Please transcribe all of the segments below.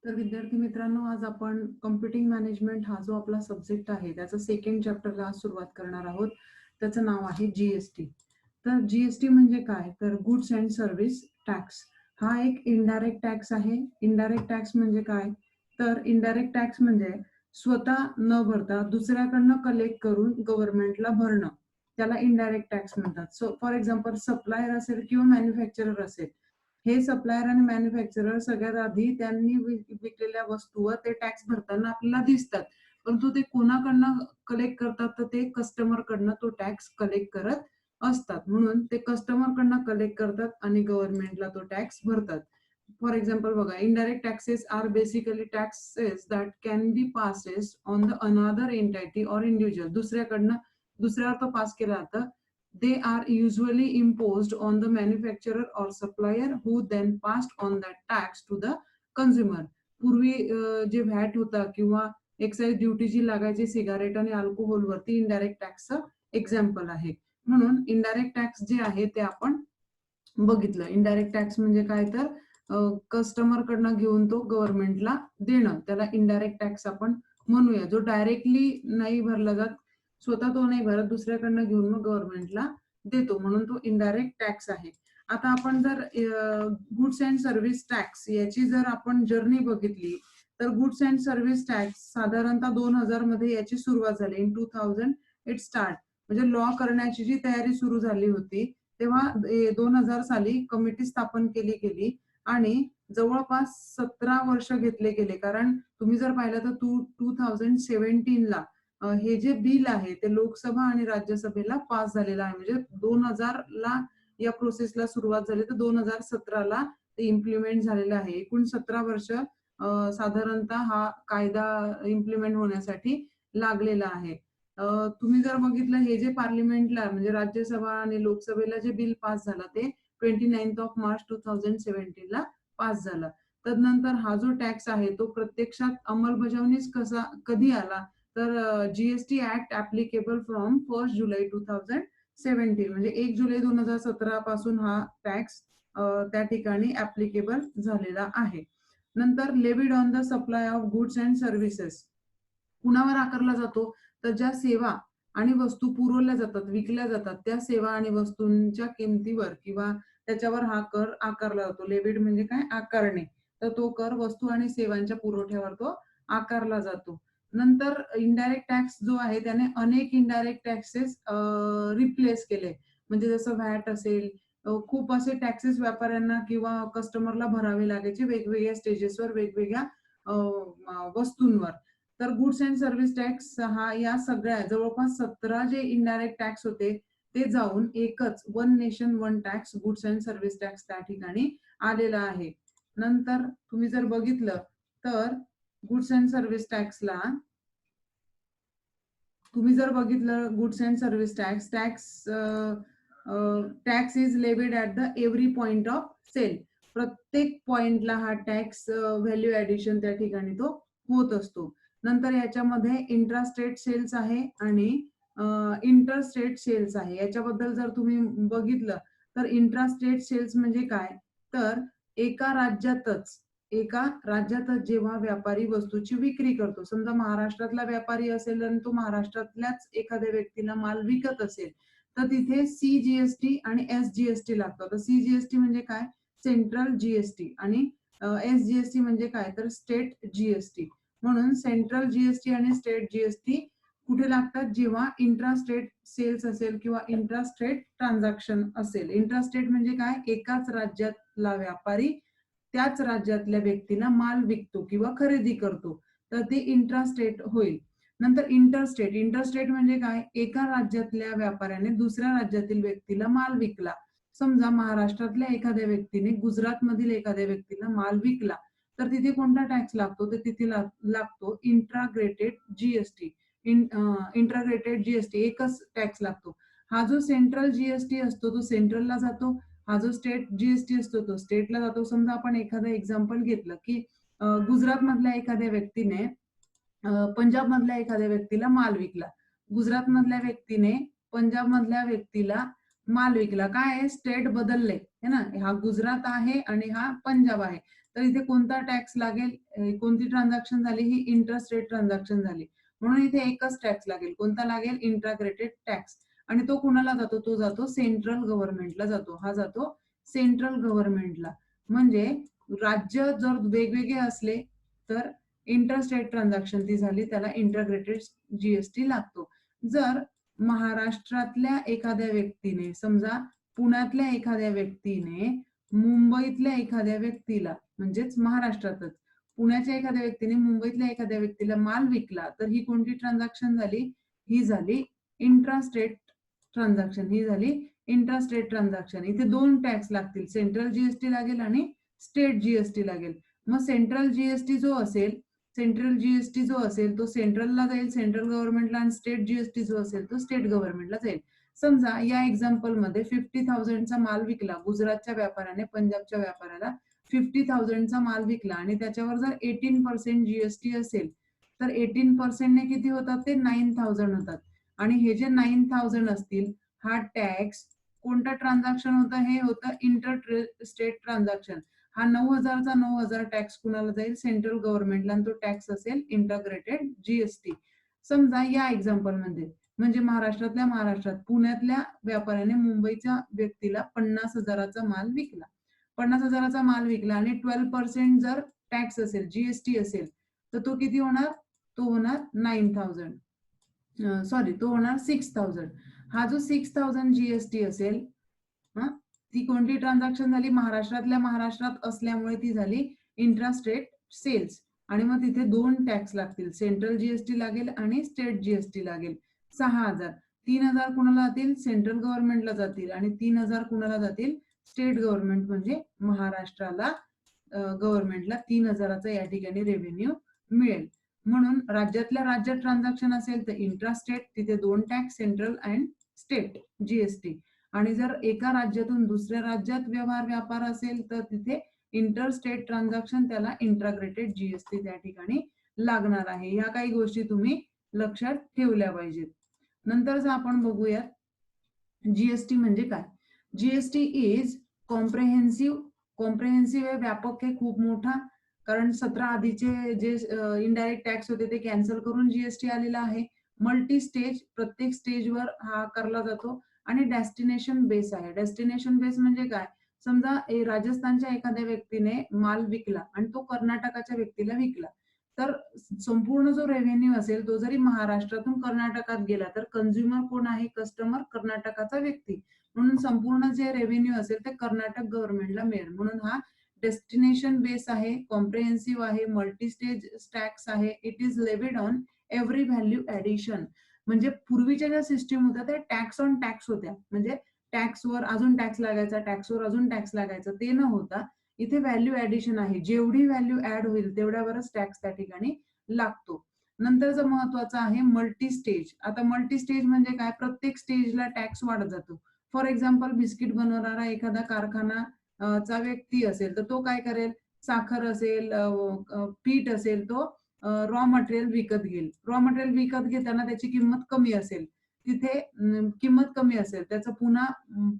तर विद्यार्थी मित्रांनो, आज आपण कॉम्प्युटिंग मॅनेजमेंट हा जो आपला सब्जेक्ट आहे त्याचा सेकंड चॅप्टरला आज सुरुवात करणार आहोत. त्याचं नाव आहे जीएसटी. तर जीएसटी म्हणजे काय, तर गुड्स अँड सर्व्हिस टॅक्स. हा एक इनडायरेक्ट टॅक्स आहे. इनडायरेक्ट टॅक्स म्हणजे काय, तर इनडायरेक्ट टॅक्स म्हणजे स्वतः न भरता दुसऱ्याकडनं कलेक्ट करून गव्हर्नमेंटला भरणं, त्याला इनडायरेक्ट टॅक्स म्हणतात. सो फॉर एक्झाम्पल सप्लायर असेल किंवा मॅन्युफॅक्चरर असेल, हे सप्लायर आणि मॅन्युफॅक्चरर सगळ्यात आधी त्यांनी विकलेल्या वस्तूवर ते टॅक्स भरताना आपल्याला दिसतात, परंतु ते कोणाकडनं कलेक्ट करतात, तर ते कस्टमर कडनं तो टॅक्स कलेक्ट करत असतात. म्हणून ते कस्टमर कडनं कलेक्ट करतात आणि गव्हर्नमेंटला तो टॅक्स भरतात. फॉर एक्झाम्पल बघा, indirect taxes are basically taxes that can be passes on the another entity or individual. दुसऱ्यावर तो पास केला जातं. They are usually imposed on the manufacturer or supplier who then passed on that tax to the consumer. पूर्वी जे VAT होता किंवा excise duty जी लागायची cigarette आणि अल्कोहोलवरती, इनडायरेक्ट टॅक्सचं एक्झाम्पल आहे. म्हणून इनडायरेक्ट टॅक्स जे आहे ते आपण बघितलं. इनडायरेक्ट टॅक्स म्हणजे काय, तर कस्टमर कडनं घेऊन तो गव्हर्नमेंटला देणं, त्याला इनडायरेक्ट टॅक्स आपण म्हणूया. जो डायरेक्टली नाही भरला जात, स्वतः तो नाही भरत, दुसऱ्याकडनं घेऊन मग गव्हर्नमेंटला देतो, म्हणून तो इनडायरेक्ट टॅक्स आहे. आता आपण जर गुड्स अँड सर्व्हिस टॅक्स याची जर आपण जर्नी बघितली, तर गुड्स अँड सर्व्हिस टॅक्स साधारणतः 2000 मध्ये याची सुरुवात झाली. इन 2000 इट स्टार्ट, म्हणजे लॉ करण्याची जी तयारी सुरू झाली होती तेव्हा 2000 साली कमिटी स्थापन केली गेली आणि जवळपास 17 वर्ष घेतले गेले. कारण तुम्ही जर पाहिलं तर 2017ला हे जे बिल आहे ते लोकसभा आणि राज्यसभेला पास झालेलं आहे. म्हणजे 2000ला या प्रोसेसला सुरुवात झाली, तर 2017ला ते इम्प्लिमेंट झालेलं आहे. एकूण 17 वर्ष साधारणतः हा कायदा इम्प्लिमेंट होण्यासाठी लागलेला आहे. तुम्ही जर बघितलं, हे जे पार्लिमेंटला म्हणजे राज्यसभा आणि लोकसभेला जे बिल पास झालं ते 29 मार्च 2017ला पास झालं. तदनंतर हा जो टॅक्स आहे तो प्रत्यक्षात अंमलबजावणीस कधी आला, तर जीएसटी ऍक्ट ऍप्लिकेबल फ्रॉम 1 जुलै 2017, म्हणजे 1 जुलै 2017 पासून हा टॅक्स त्या ठिकाणी ऍप्लिकेबल झालेला आहे. नंतर levied on the supply of goods and services कुणावर आकारला जातो, तर ज्या सेवा आणि वस्तू पुरवल्या जातात, विकल्या जातात, त्या सेवा आणि वस्तूंच्या किमतीवर किंवा त्याच्यावर हा कर आकारला जातो. लेविड म्हणजे काय, आकारणे. तर तो कर वस्तू आणि सेवांच्या पुरवठ्यावर तो आकारला जातो. नंतर इनडायरेक्ट टॅक्स जो आहे त्याने अनेक इनडायरेक्ट टॅक्सेस रिप्लेस केले. म्हणजे जसं व्हॅट असेल, खूप असे टॅक्सेस व्यापाऱ्यांना किंवा कस्टमरला भरावे लागायचे वेगवेगळ्या स्टेजेसवर, वेगवेगळ्या वस्तूंवर. तर गुड्स अँड सर्व्हिस टॅक्स हा या सगळ्या जवळपास 17 जे इनडायरेक्ट टॅक्स होते ते जाऊन एकच one nation one tax goods and service tax त्या ठिकाणी आलेला आहे. नंतर तुम्ही जर बघितलं तर गुड्स अँड सर्व्हिस टॅक्सला तुम्ही जर बघितलं goods and service tax is levied at the every point of sale. प्रत्येक पॉइंटला हा टॅक्स व्हॅल्यू ऍडिशन त्या ठिकाणी तो होत असतो. नंतर याच्यामध्ये इंट्रास्टेट सेल्स आहे आणि इंटरस्टेट सेल्स आहे. याच्याबद्दल जर तुम्ही बघितलं तर इंट्रास्टेट सेल्स म्हणजे काय, तर एका राज्यातच जेव्हा व्यापारी वस्तूची विक्री करतो, समजा महाराष्ट्रातला व्यापारी असेल आणि तो महाराष्ट्रातल्याच एखाद्या व्यक्तीला माल विकत असेल, तर तिथे सीजीएसटी आणि एसजीएसटी लागतं. तर सीजीएसटी म्हणजे काय, सेंट्रल जीएसटी, आणि एसजीएसटी म्हणजे काय, तर स्टेट जीएसटी. म्हणून सेंट्रल जीएसटी आणि स्टेट जीएसटी कुठे लागतात, जेव्हा इंट्रास्टेट सेल्स असेल किंवा इंट्रास्टेट ट्रान्झॅक्शन असेल. इंट्रास्टेट म्हणजे काय, एकाच राज्यातला व्यापारी त्याच राज्यातल्या व्यक्तीला माल विकतो किंवा खरेदी करतो, तर ते इंट्रास्टेट होईल. नंतर इंटरस्टेट म्हणजे काय, एका राज्यातल्या व्यापाऱ्याने दुसऱ्या राज्यातील व्यक्तीला माल विकला. समजा महाराष्ट्रातल्या एखाद्या व्यक्तीने गुजरात मधील एखाद्या व्यक्तीला माल विकला, तर तिथे कोणता टॅक्स लागतो, तर तिथे लागतो इंट्राग्रेटेड जीएसटी. इंट्राग्रेटेड जीएसटी एकच टॅक्स लागतो. हा जो सेंट्रल जीएसटी असतो तो सेंट्रलला जातो, हा जो स्टेट जीएसटी असतो तो स्टेटला जातो. समजा आपण एखादं एक्झाम्पल घेतलं की गुजरात मधल्या एखाद्या व्यक्तीने पंजाब मधल्या एखाद्या व्यक्तीला माल विकला. गुजरात मधल्या व्यक्तीने पंजाब मधल्या व्यक्तीला माल विकला. काय आहे, स्टेट बदलले है ना, हा गुजरात आहे आणि हा पंजाब आहे. तर इथे कोणता टॅक्स लागेल, कोणती ट्रान्झॅक्शन झाली, ही इंट्रास्टेट ट्रान्झॅक्शन झाली, म्हणून इथे एकच टॅक्स लागेल. कोणता लागेल? इंट्राग्रेटेड टॅक्स. आणि तो कुणाला जातो? तो जातो सेंट्रल गव्हर्नमेंटला जातो. हा जातो सेंट्रल गव्हर्नमेंटला. म्हणजे राज्य जर वेगवेगळे असले तर इंटरस्टेट ट्रान्झॅक्शन ती झाली, त्याला इंटरग्रेटेड जीएसटी लागतो. जर महाराष्ट्रातल्या एखाद्या व्यक्तीने, समजा पुण्यातल्या एखाद्या व्यक्तीने मुंबईतल्या एखाद्या व्यक्तीला, म्हणजेच महाराष्ट्रातच पुण्याच्या एखाद्या व्यक्तीने मुंबईतल्या एखाद्या व्यक्तीला माल विकला, तर ही कोणती ट्रान्झॅक्शन झाली? ही झाली इंट्रास्टेट ट्रान्झॅक्शन. ही झाली इंट्रास्टेट ट्रान्झॅक्शन. इथे दोन टॅक्स लागतील, सेंट्रल जीएसटी लागेल आणि स्टेट जीएसटी लागेल. मग सेंट्रल जीएसटी जो असेल तो सेंट्रलला जाईल, सेंट्रल गव्हर्नमेंटला, आणि स्टेट जीएसटी जो असेल तो स्टेट गव्हर्नमेंटला जाईल. समजा या एक्झाम्पल मध्ये 50,000चा माल विकला गुजरातच्या व्यापाऱ्याने पंजाबच्या व्यापाऱ्याला 50,000चा माल विकला, आणि त्याच्यावर जर 18% जीएसटी असेल तर 18% ने किती होतात? ते 9,000 होतात. आणि हे जे 9,000 असतील, हा टॅक्स कोणता ट्रान्झॅक्शन होतं? हे होतं इंटर स्टेट ट्रान्झॅक्शन. हा 9,000चा 9,000 टॅक्स कुणाला जाईल? सेंट्रल गव्हर्नमेंटला, आणि तो टॅक्स असेल इंटरग्रेटेड जीएसटी. समजा या एक्झाम्पल मध्ये, म्हणजे महाराष्ट्रात पुण्यातल्या व्यापाऱ्याने मुंबईच्या व्यक्तीला 50,000चा माल विकला. 50,000चा माल विकला आणि 12% जर टॅक्स असेल, जीएसटी असेल, तर तो किती होणार? तो होणार 9,000. सॉरी, तो होणार 6,000. हा जो 6,000 जीएसटी असेल, ती कोणती ट्रान्झॅक्शन झाली? महाराष्ट्रातल्या महाराष्ट्रात असल्यामुळे ती झाली इंट्रास्टेट सेल्स. आणि मग तिथे दोन टॅक्स लागतील, सेंट्रल जीएसटी लागेल आणि स्टेट जीएसटी लागेल. 6,000. 3,000 कुणाला जातील? सेंट्रल गव्हर्नमेंटला जातील, आणि 3,000 कुणाला जातील? स्टेट गव्हर्नमेंट म्हणजे महाराष्ट्राला, गव्हर्नमेंटला 3,000चा या ठिकाणी रेव्हेन्यू मिळेल. म्हणून राज्यातल्या राज्यात ट्रान्झॅक्शन असेल तर इंट्रास्टेट, तिथे दोन tax, central and state GST. आणि जर एका राज्यातून दुसऱ्या राज्यात व्यापार असेल तर तिथे इंटरस्टेट ट्रान्झॅक्शन, त्याला इंट्राग्रेटेड जीएसटी त्या ठिकाणी लागणार आहे. ह्या काही गोष्टी तुम्ही लक्षात ठेवल्या पाहिजेत. नंतरच आपण बघूयात जीएसटी म्हणजे काय. जीएसटी इज कॉम्प्रेहेन्सिव्ह, व्यापक आहे, खूप मोठा. कारण 17 आधीचे जे इनडायरेक्ट टॅक्स होते ते कॅन्सल करून जीएसटी आलेला आहे. मल्टी स्टेज, प्रत्येक स्टेजवर हा आकारला जातो. आणि डेस्टिनेशन बेस आहे. डेस्टिनेशन बेस म्हणजे काय? समजा राजस्थानच्या एखाद्या व्यक्तीने माल विकला आणि तो कर्नाटकाच्या व्यक्तीला विकला, तर संपूर्ण जो रेव्हेन्यू असेल तो जरी महाराष्ट्रातून कर्नाटकात गेला तर कंझ्युमर कोण आहे? कस्टमर कर्नाटकाचा व्यक्ती. म्हणून संपूर्ण जे रेव्हेन्यू असेल ते कर्नाटक गव्हर्नमेंटला मिळेल. म्हणून हा डेस्टिनेशन बेस आहे, कॉम्प्रेहेन्सिव्ह आहे, मल्टी स्टेज टॅक्स आहे. It is लेव्हिड on every value addition. म्हणजे पूर्वीच्या ज्या सिस्टीम होत्या त्या टॅक्स ऑन टॅक्स होत्या, म्हणजे टॅक्सवर अजून टॅक्स लागायचा, टॅक्सवर अजून टॅक्स लागायचा, ते न होता इथे व्हॅल्यू ऍडिशन आहे. जेवढी व्हॅल्यू ऍड होईल तेवढ्यावरच टॅक्स त्या ठिकाणी लागतो. नंतरचं महत्वाचं आहे मल्टी स्टेज. आता मल्टी स्टेज म्हणजे काय? प्रत्येक स्टेजला टॅक्स वाढत जातो. फॉर एक्झाम्पल, बिस्किट बनवणारा एखादा कारखाना चा व्यक्ती असेल तर तो काय करेल? साखर असेल, पीठ असेल, तो रॉ मटेरियल विकत घेईल. रॉ मटेरियल विकत घेताना त्याची किंमत कमी असेल, तिथे किंमत कमी असेल, त्याचं पुन्हा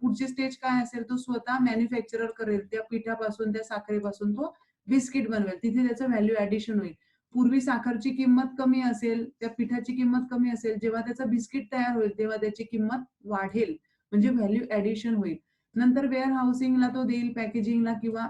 पुढची स्टेज काय असेल? तो स्वतः मॅन्युफॅक्चरर करेल, त्या पिठापासून, त्या साखरेपासून तो बिस्किट बनवेल, तिथे त्याचं व्हॅल्यू ऍडिशन होईल. पूर्वी साखरची किंमत कमी असेल, त्या पिठाची किंमत कमी असेल, जेव्हा त्याचं बिस्किट तयार होईल तेव्हा त्याची किंमत वाढेल, म्हणजे व्हॅल्यू ऍडिशन होईल. नंतर वेअर हाऊसिंगला तो देईल, पॅकेजिंगला किंवा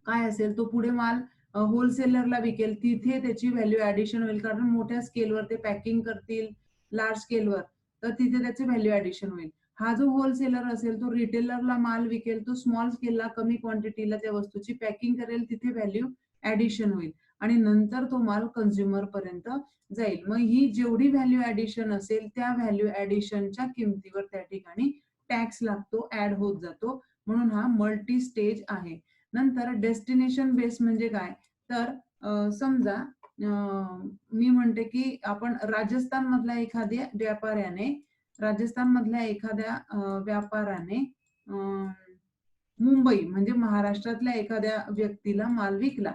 काय असेल, तो पुढे माल होलसेलरला विकेल, तिथे त्याची व्हॅल्यू ऍडिशन होईल. कारण मोठ्या स्केलवर ते पॅकिंग करतील, लार्ज स्केलवर, तर तिथे त्याचे व्हॅल्यू ऍडिशन होईल. हा जो होलसेलर असेल तो रिटेलरला माल विकेल, तो स्मॉल स्केलला कमी क्वांटिटीला त्या वस्तूची पॅकिंग करेल, तिथे व्हॅल्यू ऍडिशन होईल. आणि नंतर तो माल कंझ्युमर पर्यंत जाईल. मग ही जेवढी व्हॅल्यू ऍडिशन असेल त्या व्हॅल्यू ऍडिशनच्या किमतीवर त्या ठिकाणी टॅक्स लागतो, ऍड होत जातो. म्हणून हा मल्टी स्टेज आहे. नंतर डेस्टिनेशन बेस म्हणजे काय? तर समजा मी म्हणते की आपण राजस्थान मधल्या एखाद्या व्यापाऱ्याने मुंबई म्हणजे महाराष्ट्रातल्या एखाद्या व्यक्तीला माल विकला,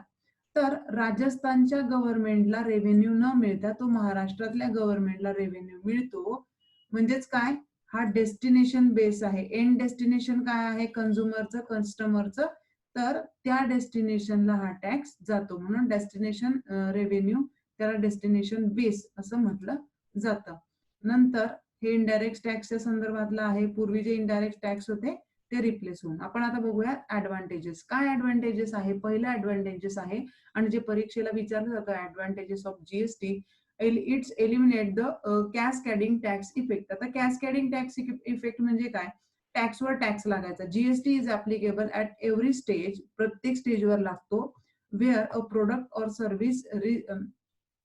तर राजस्थानच्या गव्हर्नमेंटला रेव्हेन्यू न मिळता तो महाराष्ट्रातल्या गव्हर्नमेंटला रेव्हेन्यू मिळतो. म्हणजेच काय? हा डेस्टिनेशन बेस आहे. एंड डेस्टिनेशन काय आहे? कंझ्युमरचं, कस्टमरचं तर त्या डेस्टिनेशनला हा टॅक्स जातो. म्हणून डेस्टिनेशन रेव्हेन्यू, त्याला डेस्टिनेशन बेस असं म्हटलं जातं. नंतर हे इनडायरेक्ट टॅक्सच्या संदर्भातलं आहे. पूर्वी जे इनडायरेक्ट टॅक्स होते ते रिप्लेस होऊन. आपण आता बघूया ऍडव्हान्टेजेस. काय ऍडव्हान्टेजेस आहे? पहिलं ऍडव्हान्टेजेस आहे आणि जे परीक्षेला विचारलं जातं advantages of GST, it's eliminate the cascading tax effect. आता कॅस्केडिंग टॅक्स इफेक्ट म्हणजे काय? टॅक्सवर टॅक्स लागायचा. GST is applicable at every stage, प्रत्येक स्टेजवर लागतो. Where a product or service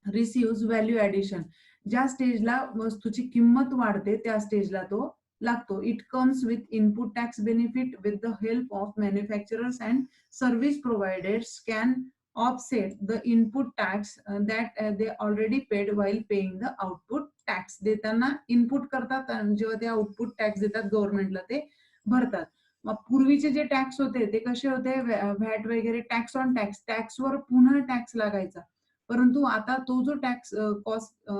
receives value addition, ज्या स्टेजला वस्तूची किंमत वाढते त्या स्टेजला तो लागतो. It comes with input tax benefit with the help of manufacturers and service providers can offset the input tax that they already paid while paying the output tax. देताना इनपुट करतात आणि जेव्हा ते आउटपुट टॅक्स देतात गव्हर्नमेंटला ते भरतात. मग पूर्वीचे जे टॅक्स होते ते कसे होते? व्हॅट वगैरे, टॅक्स ऑन टॅक्स, टॅक्सवर पुन्हा टॅक्स लागायचा. परंतु आता तो जो टॅक्स कॉस्ट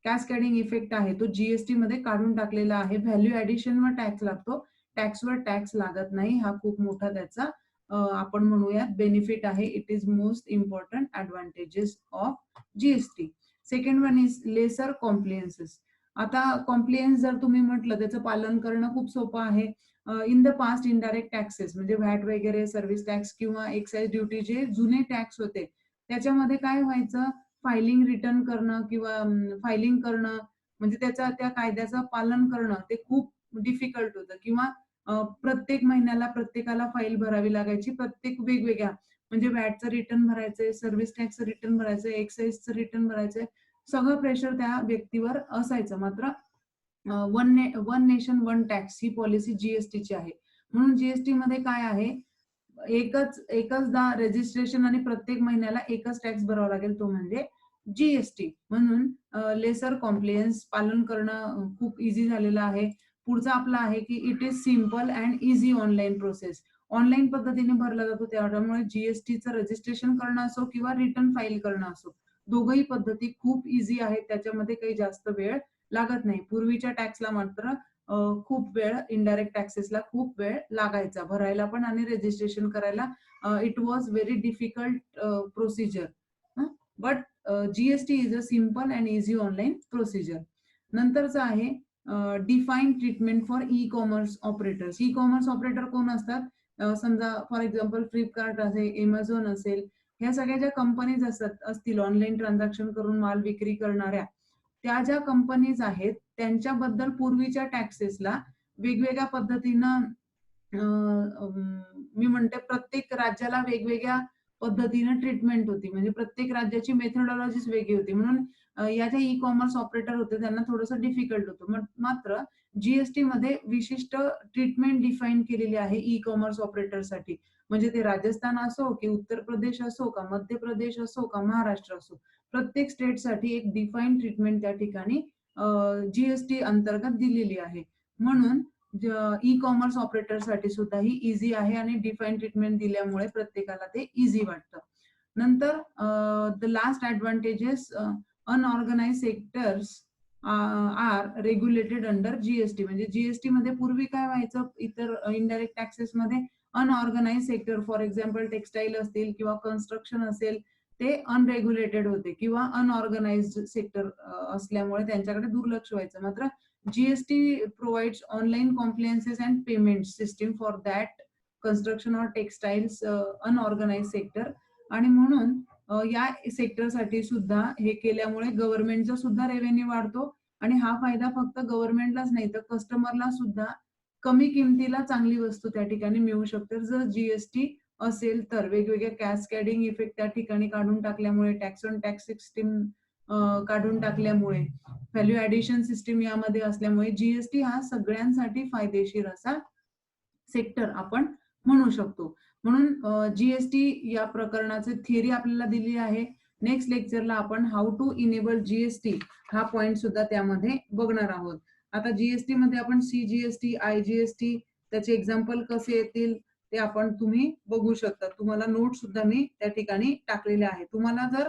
कॅस्केडिंग इफेक्ट आहे तो जीएसटी मध्ये काढून टाकलेला आहे. व्हॅल्यू ऍडिशनवर टॅक्स लागतो, टॅक्सवर टॅक्स लागत नाही. हा खूप मोठा त्याचा आपण म्हणूयात बेनिफिट आहे. It is most important advantages of GST. Second one is lesser compliances. आता कॉम्प्लियन्स जर तुम्ही म्हटलं त्याचं पालन करणं खूप सोपं आहे. In the past indirect taxes म्हणजे व्हॅट वगैरे, सर्व्हिस टॅक्स किंवा एक्साइज ड्युटी जे जुने टॅक्स होते त्याच्यामध्ये काय व्हायचं? फायलिंग रिटर्न करणं किंवा फायलिंग करणं म्हणजे त्या कायद्याचं पालन करणं ते खूप डिफिकल्ट होतं. किंवा प्रत्येक महिन्याला प्रत्येकाला फाईल भरावी लागायची. प्रत्येक वेगवेगळ्या म्हणजे व्हॅटचं रिटर्न भरायचंय, सर्व्हिस टॅक्सचं रिटर्न भरायचंय, एक्साइजचं रिटर्न भरायचंय. सगळं प्रेशर त्या व्यक्तीवर असायचं. मात्र वन नेशन वन टॅक्स ही पॉलिसी जीएसटीची आहे. म्हणून जीएसटी मध्ये काय आहे? एकचदा रजिस्ट्रेशन आणि प्रत्येक महिन्याला एकच टॅक्स भरावा लागेल, तो म्हणजे जीएसटी. म्हणून लेसर कॉम्प्लियन्स पालन करणं खूप इझी झालेलं आहे. पुढचा आपला आहे की it is simple and easy online process. Online पद्धतीने भरला जातो, त्यामुळे जीएसटीचं रजिस्ट्रेशन करणं असो किंवा रिटर्न फाईल करणं असो, दोघही पद्धती खूप इझी आहेत. त्याच्यामध्ये काही जास्त वेळ लागत नाही. पूर्वीच्या टॅक्सला मात्र खूप वेळ, इनडायरेक्ट टॅक्सेसला खूप वेळ लागायचा भरायला पण आणि रजिस्ट्रेशन करायला. It was very difficult procedure. But GST is a simple and easy online procedure. नंतरचं आहे define treatment for e commerce operators. E commerce operator कोण असतात? समजा फॉर एक्झाम्पल फ्लिपकार्ट असेल, एमेझॉन असेल, ह्या सगळ्या ज्या कंपनीज असतील ऑनलाईन ट्रान्झॅक्शन करून माल विक्री करणाऱ्या, त्या ज्या कंपनीज आहेत त्यांच्याबद्दल पूर्वीच्या टॅक्सेसला वेगवेगळ्या पद्धतीनं मी म्हणते प्रत्येक राज्याला वेगवेगळ्या पद्धतीनं ट्रीटमेंट होती. म्हणजे प्रत्येक राज्याची मेथोडॉलॉजीच वेगळी होती. म्हणून या ज्या ई कॉमर्स ऑपरेटर होते त्यांना थोडंसं डिफिकल्ट होतं. मात्र जीएसटी मध्ये विशिष्ट ट्रीटमेंट डिफाईन केलेली आहे ई कॉमर्स ऑपरेटरसाठी. म्हणजे ते राजस्थान असो की उत्तर प्रदेश असो का मध्य प्रदेश असो का महाराष्ट्र असो, प्रत्येक स्टेटसाठी एक डिफाईन ट्रीटमेंट त्या ठिकाणी जीएसटी अंतर्गत दिलेली आहे. म्हणून ई कॉमर्स ऑपरेटरसाठी सुद्धा ही इझी आहे आणि डिफाईन ट्रीटमेंट दिल्यामुळे प्रत्येकाला ते इझी वाटतं. नंतर the last advantages, unorganise sectors are regulated under GST. म्हणजे जीएसटी मध्ये पूर्वी काय व्हायचं? इतर इनडायरेक्ट टॅक्सेस मध्ये unorganise sector, for example textile असतील किंवा कन्स्ट्रक्शन असेल, ते अनरेग्युलेटेड होते किंवा अनऑर्गनाइज्ड सेक्टर असल्यामुळे त्यांच्याकडे दुर्लक्ष व्हायचं. मात्र GST provides online compliances and payment system for that construction or textiles unorganise sector. आणि म्हणून या सेक्टरसाठी सुद्धा हे केल्यामुळे गव्हर्नमेंटचा सुद्धा रेव्हेन्यू वाढतो आणि हा फायदा फक्त गव्हर्नमेंटलाच नाही तर कस्टमरला सुद्धा कमी किमतीला चांगली वस्तू त्या ठिकाणी मिळू शकते जर जीएसटी असेल तर. वेगवेगळ्या कॅस्केडिंग इफेक्ट त्या ठिकाणी काढून टाकल्यामुळे, टॅक्स ऑन टॅक्स सिस्टीम काढून टाकल्यामुळे, व्हॅल्यू ऍडिशन सिस्टीम यामध्ये असल्यामुळे जीएसटी हा सगळ्यांसाठी फायदेशीर असा सेक्टर आपण म्हणू शकतो. म्हणून जीएसटी या प्रकरणाचे थिअरी आपल्याला दिली आहे. नेक्स्ट लेक्चरला आपण हाऊ टू इनेबल जीएसटी हा पॉइंट सुद्धा त्यामध्ये बघणार आहोत. आता जीएसटी मध्ये आपण सीजीएसटी, आयजीएसटी त्याचे एक्झाम्पल कसे येतील ते आपण तुम्ही बघू शकता. तुम्हाला नोट सुद्धा मी त्या ठिकाणी टाकलेले आहे. तुम्हाला जर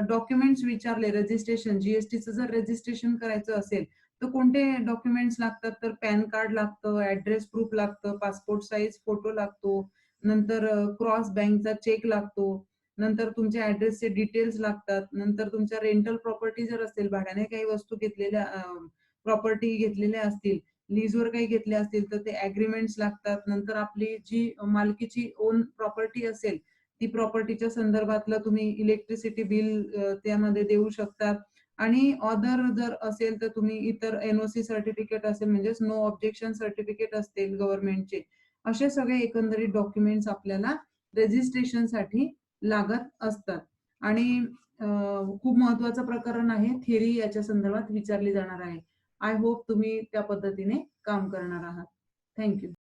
डॉक्युमेंट्स विचारले रजिस्ट्रेशन, जीएसटीचं जर रजिस्ट्रेशन करायचं असेल तर कोणते डॉक्युमेंट्स लागतात? तर पॅन कार्ड लागतं, ऍड्रेस प्रूफ लागतं, पासपोर्ट साईज फोटो लागतो, नंतर क्रॉस बँकचा चेक लागतो. नंतर तुमच्या ॲड्रेसचे डिटेल्स लागतात. नंतर तुमच्या रेंटल प्रॉपर्टी जर असेल, भाड्याने काही वस्तू घेतलेल्या प्रॉपर्टी घेतलेल्या असतील, लीजवर काही घेतले असतील, तर ते ॲग्रीमेंट्स लागतात. नंतर आपली जी मालकीची ओन प्रॉपर्टी असेल, ती प्रॉपर्टीच्या संदर्भातलं तुम्ही इलेक्ट्रिसिटी बिल त्यामध्ये देऊ शकता आणि अदर जर असेल, तर तुम्ही इतर एन-ओ-सी सर्टिफिकेट असेल, म्हणजेच नो ऑब्जेक्शन सर्टिफिकेट असतील गव्हर्नमेंटचे, असे सगळे एकंदरीत डॉक्युमेंट्स आपल्याला रजिस्ट्रेशनसाठी लागत असतात. आणि खूप महत्त्वाचं प्रकरण आहे. थिअरी याच्या संदर्भात विचारली जाणार आहे. आय होप तुम्ही त्या पद्धतीने काम करणार आहात. Thank you.